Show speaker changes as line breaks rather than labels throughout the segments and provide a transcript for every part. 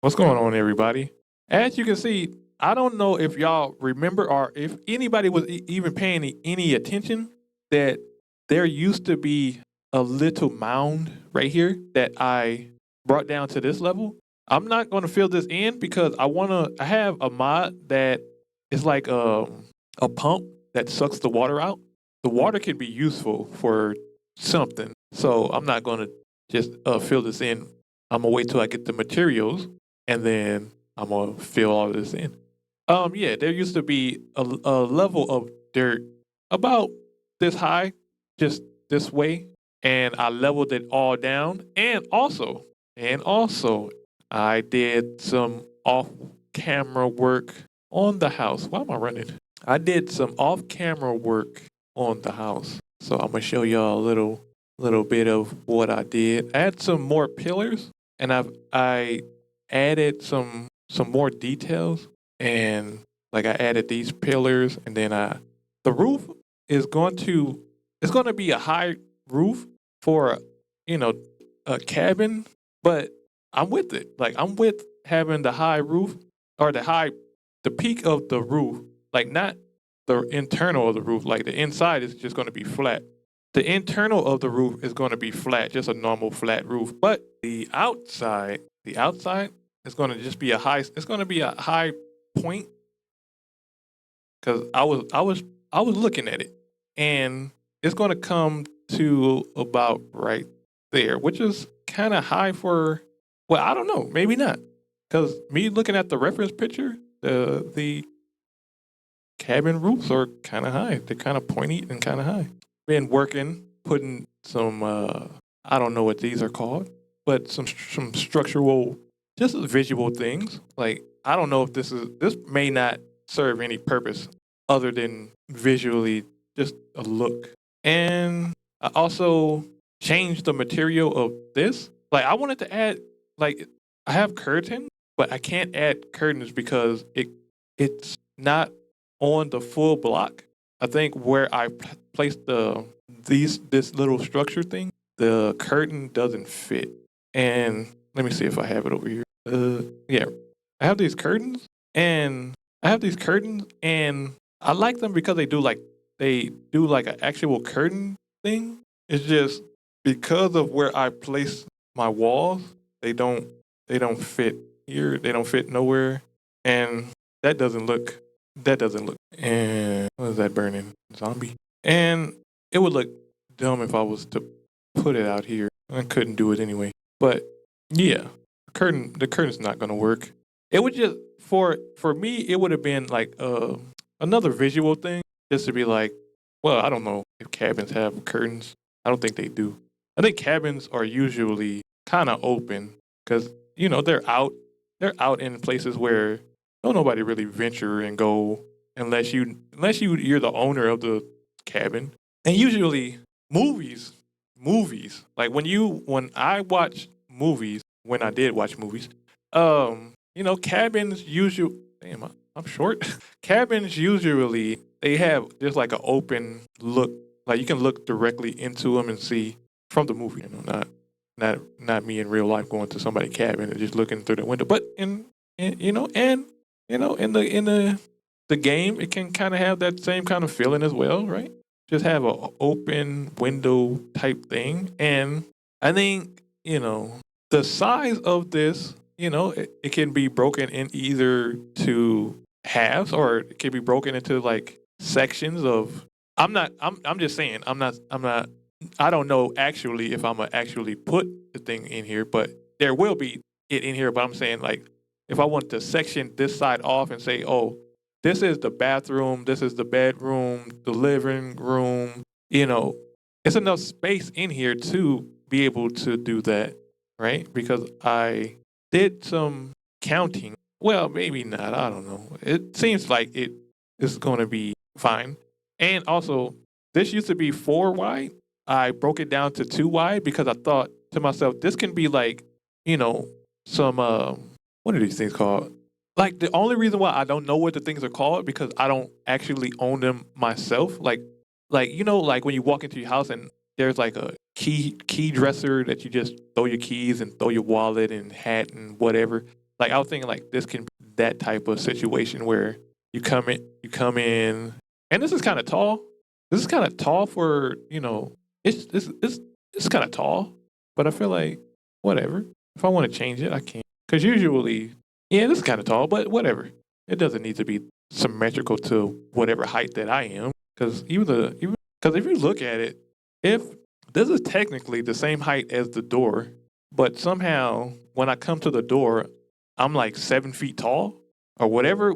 What's going on, everybody? As you can see, I don't know if y'all remember or if anybody was even paying any attention that there used to be a little mound right here that I brought down to this level. I'm not going to fill this in because I have a mod that is like a pump that sucks the water out. The water can be useful for something, so I'm not going to just fill this in. I'm gonna wait till I get the materials and then I'm gonna fill all this in. Yeah, there used to be a level of dirt about this high, just this way, and I leveled it all down. And also, I did some off-camera work on the house. Why am I running? I did some off-camera work on the house, so I'm gonna show y'all a little bit of what I did. I had some more pillars, and I added some more details, and like I added these pillars, and then the roof is going to it's going to be a high roof for you know a cabin, but I'm with it. Like I'm with having the high roof or the peak of the roof, like not the internal of the roof. Like the inside is just going to be flat. The internal of the roof is going to be flat, just a normal flat roof. But the outside is going to just be a high. It's going to be a high point because I was looking at it, and it's going to come to about right there, which is kind of high for. Well, I don't know, maybe not, because me looking at the reference picture, the cabin roofs are kind of high. They're kind of pointy and kind of high. Been working, putting some I don't know what these are called, but some structural, just visual things. Like I don't know if this may not serve any purpose other than visually just a look. And I also changed the material of this. Like I wanted to add like I have curtains, but I can't add curtains because it's not on the full block. I think where I placed this little structure thing, the curtain doesn't fit. And let me see if I have it over here. Yeah, I have these curtains, and I like them because they do like an actual curtain thing. It's just because of where I place my walls, they don't they don't fit here. They don't fit nowhere, and that doesn't look and what is that burning zombie? And it would look dumb if I was to put it out here. I couldn't do it anyway. But yeah, the curtain's not gonna work. It would just for me it would have been like another visual thing just to be like, well, I don't know if cabins have curtains. I don't think they do. I think cabins are usually kind of open because they're out in places where don't nobody really venture and go unless you're the owner of the cabin. And usually movies movies like when I watch movies when I did watch movies, cabins usually damn I'm short. Cabins usually they have just like an open look, like you can look directly into them and see from the movie, not me in real life going to somebody's cabin and just looking through the window. But in the game, it can kind of have that same kind of feeling as well, right? Just have a open window type thing, and I think the size of this, it can be broken in either two halves, or it can be broken into like sections of. I'm just saying. I'm not. I don't know actually if I'm gonna actually put the thing in here, but there will be it in here. But I'm saying like if I want to section this side off and say, oh, this is the bathroom, this is the bedroom, the living room, you know, it's enough space in here to be able to do that, right? Because I did some counting. Well, maybe not. I don't know. It seems like it is going to be fine. And also, this used to be 4 wide. I broke it down to 2 wide because I thought to myself, this can be like, you know, some what are these things called? Like the only reason why I don't know what the things are called because I don't actually own them myself. Like like when you walk into your house and there's like a key dresser that you just throw your keys and throw your wallet and hat and whatever. Like I was thinking like this can be that type of situation where you come in, and this is kind of tall. This is kind of tall for it's kind of tall, but I feel like whatever. If I want to change it, I can. Because usually, yeah, this is kind of tall, but whatever. It doesn't need to be symmetrical to whatever height that I am. Because because if you look at it, if this is technically the same height as the door, but somehow when I come to the door, I'm like 7 feet tall or whatever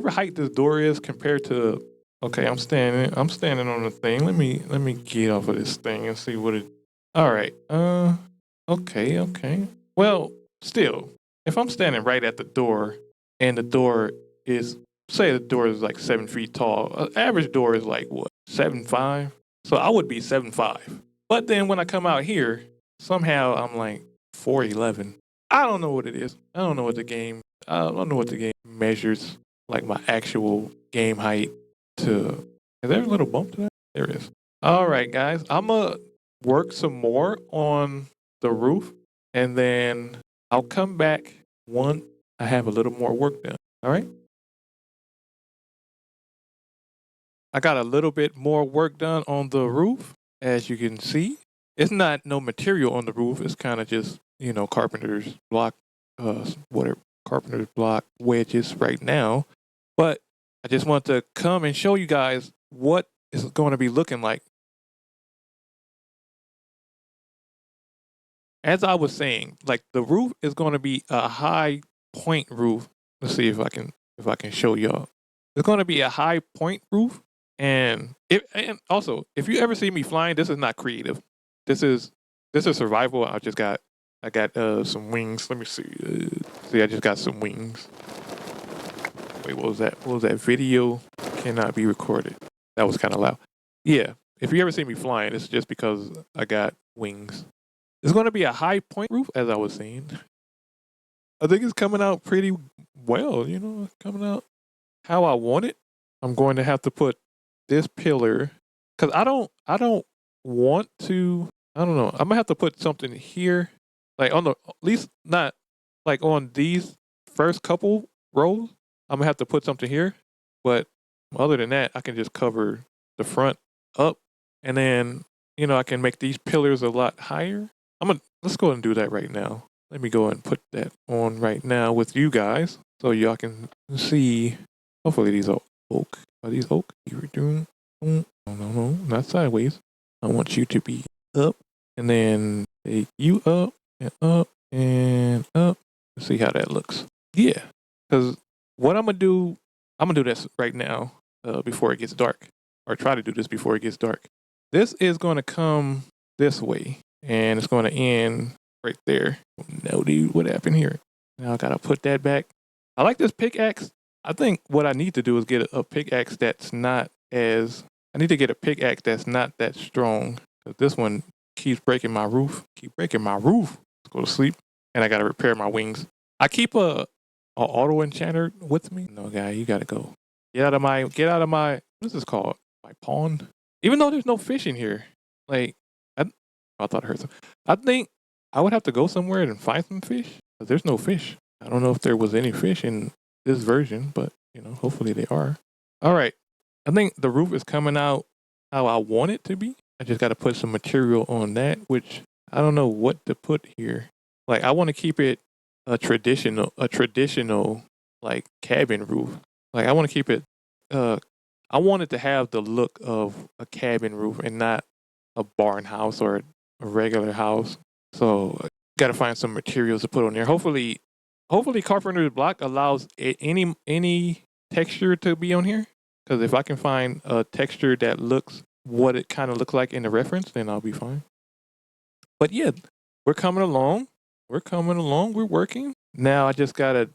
height this door is compared to. Okay, I'm standing on the thing. Let me get off of this thing and see what it. All right. Okay, okay. Well, still, if I'm standing right at the door and the door is, say the door is like 7 feet tall, average door is like what, 7'5"? So I would be 7'5". But then when I come out here, somehow I'm like 4'11". I don't know what it is. I don't know what the game. I don't know what the game measures like my actual game height to. Is there a little bump to that? There is. All right, guys. I'm gonna work some more on the roof, and then I'll come back once I have a little more work done. All right. I got a little bit more work done on the roof, as you can see. It's not no material on the roof. It's kind of just carpenter's block, whatever carpenter's block wedges right now. But I just want to come and show you guys what it's going to be looking like. As I was saying, like the roof is going to be a high point roof. Let's see if I can show y'all. It's going to be a high point roof, and also if you ever see me flying, this is not creative. This is this is survival. I got some wings. Let me see. See, I just got some wings. Wait, what was that? What was that? Video cannot be recorded. That was kind of loud. Yeah, if you ever see me flying, it's just because I got wings. It's going to be a high point roof, as I was saying. I think it's coming out pretty well, coming out how I want it. I'm going to have to put this pillar because I don't want to. I don't know. I'm gonna have to put something here, like on the at least not like on these first couple rows. I'm gonna have to put something here, but other than that, I can just cover the front up, and then I can make these pillars a lot higher. Let's go and do that right now. Let me go and put that on right now with you guys so y'all can see. Hopefully these are oak. Are these oak? You're doing no, no, not sideways. I want you to be up and then take you up and up and up. Let's see how that looks. Yeah, because what I'm gonna do this right now before it gets dark, or try to do this before it gets dark. This is going to come this way, and it's going to end right there. No, dude, what happened here? Now I gotta put that back. I like this pickaxe. I think what I need to do is get a pickaxe that's not as. I need to get a pickaxe that's not that strong. 'Cause this one keeps breaking my roof. Keep breaking my roof. Let's go to sleep, and I gotta repair my wings. I keep a auto enchanter with me. No, guy, you gotta go. Get out of my. What's this called? My pond. Even though there's no fish in here, like I thought I heard some. I think I would have to go somewhere and find some fish. But there's no fish. I don't know if there was any fish in this version, but hopefully they are. All right. I think the roof is coming out how I want it to be. I just got to put some material on that, which I don't know what to put here. Like I want to keep it a traditional like cabin roof. Like I want to keep it. Uh, I want it to have the look of a cabin roof and not a barn house or a regular house. So got to find some materials to put on there. Hopefully carpenter's block allows any texture to be on here. Because if I can find a texture that looks what it kind of looks like in the reference, then I'll be fine. But yeah, we're coming along. We're coming along. We're working. Now I just gotta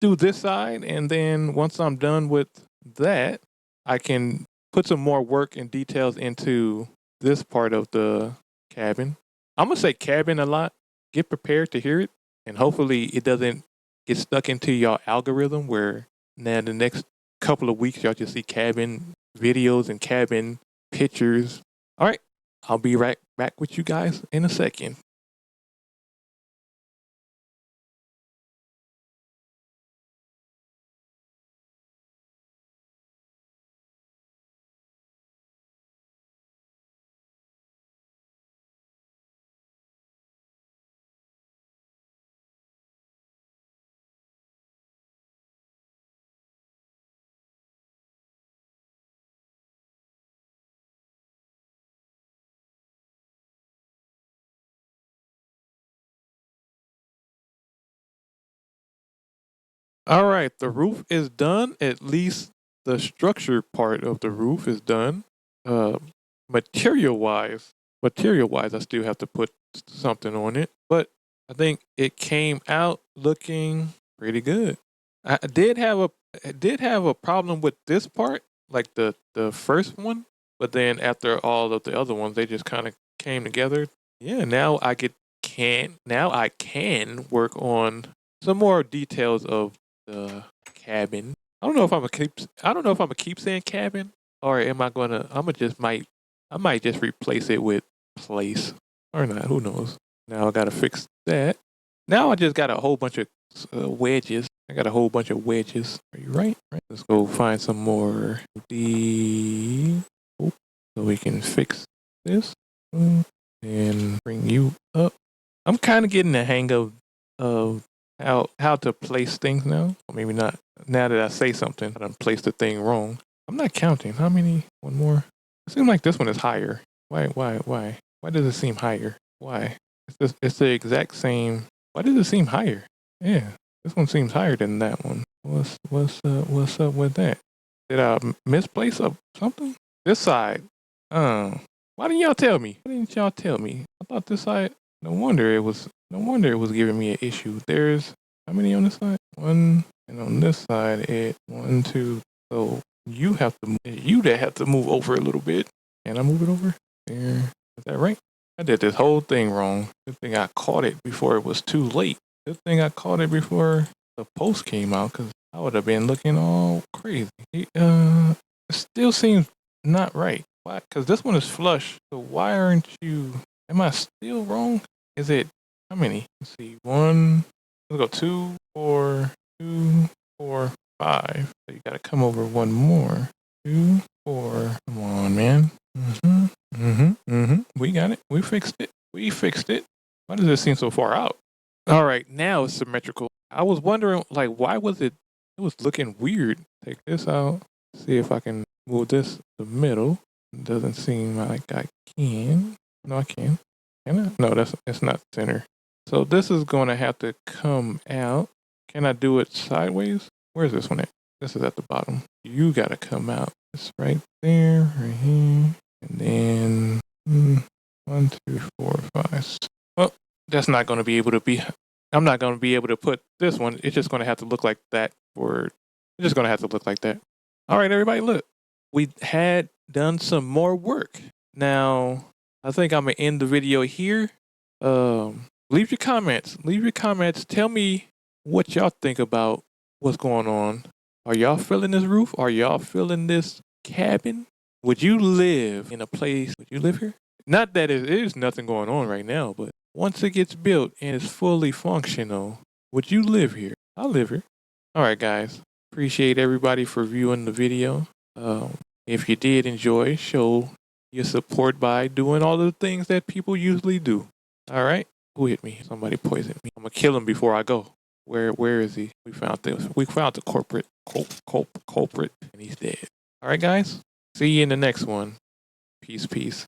do this side, and then once I'm done with that, I can put some more work and details into this part of the cabin. I'm gonna say cabin a lot. Get prepared to hear it, and hopefully it doesn't get stuck into your algorithm where now the next couple of weeks y'all just see cabin videos and cabin pictures. All right, I'll be right back with you guys in a second. All right, the roof is done. At least the structure part of the roof is done. Uh, material wise, I still have to put something on it, but I think it came out looking pretty good. I did have a problem with this part, like the first one, but then after all of the other ones, they just kind of came together. Yeah, now I can work on some more details of the cabin. I don't know if I'm gonna keep saying cabin, or am I gonna? I might just replace it with place or not. Who knows? Now I gotta fix that. Now I just got a whole bunch of wedges. I got a whole bunch of wedges. Are you right? Right. Let's go find some more so we can fix this and bring you up. I'm kind of getting the hang of how to place things now. Or maybe not. Now that I say something, I done placed the thing wrong. I'm not counting. How many? One more. It seems like this one is higher. Why? Why does it seem higher? Why? It's the exact same. Why does it seem higher? Yeah, this one seems higher than that one. What's up with that? Did I misplace something? This side. Why didn't y'all tell me? Why didn't y'all tell me? I thought this side. No wonder it was giving me an issue. There's how many on this side? One, and on this side it 1, 2. So you that have to move over a little bit. Can I move it over? There. Is that right? I did this whole thing wrong. Good thing I caught it before it was too late. Good thing I caught it before the post came out, because I would have been looking all crazy. It still seems not right. Why? Because this one is flush. So why aren't you? Am I still wrong? Is it how many? Let's see. One. Let's go 2, 4, 2, 4, 5. So you got to come over one more. 2, 4. Come on, man. We got it. We fixed it. Why does it seem so far out? All right, now it's symmetrical. I was wondering, like, why was it? It was looking weird. Take this out. See if I can move this to the middle. It doesn't seem like I can. No, I can. Can I? No, it's not center. So this is going to have to come out. Can I do it sideways? Where's this one at? This is at the bottom. You got to come out. It's right there, right here. And then 1, 2, 4, 5. Well, that's not going to be able to be. I'm not going to be able to put this one. It's just going to have to look like that. It's just going to have to look like that. All right, everybody, look. We had done some more work. Now, I think I'm going to end the video here. Leave your comments. Tell me what y'all think about what's going on. Are y'all feeling this roof? Are y'all feeling this cabin? Would you live in a place? Would you live here? Not that there's nothing going on right now, but once it gets built and it's fully functional, would you live here? I'll live here. All right, guys. Appreciate everybody for viewing the video. If you did enjoy, show your support by doing all the things that people usually do. All right. Who hit me? Somebody poisoned me. I'm gonna kill him before I go. Where is he? We found the culprit, and he's dead. All right, guys. See you in the next one. Peace.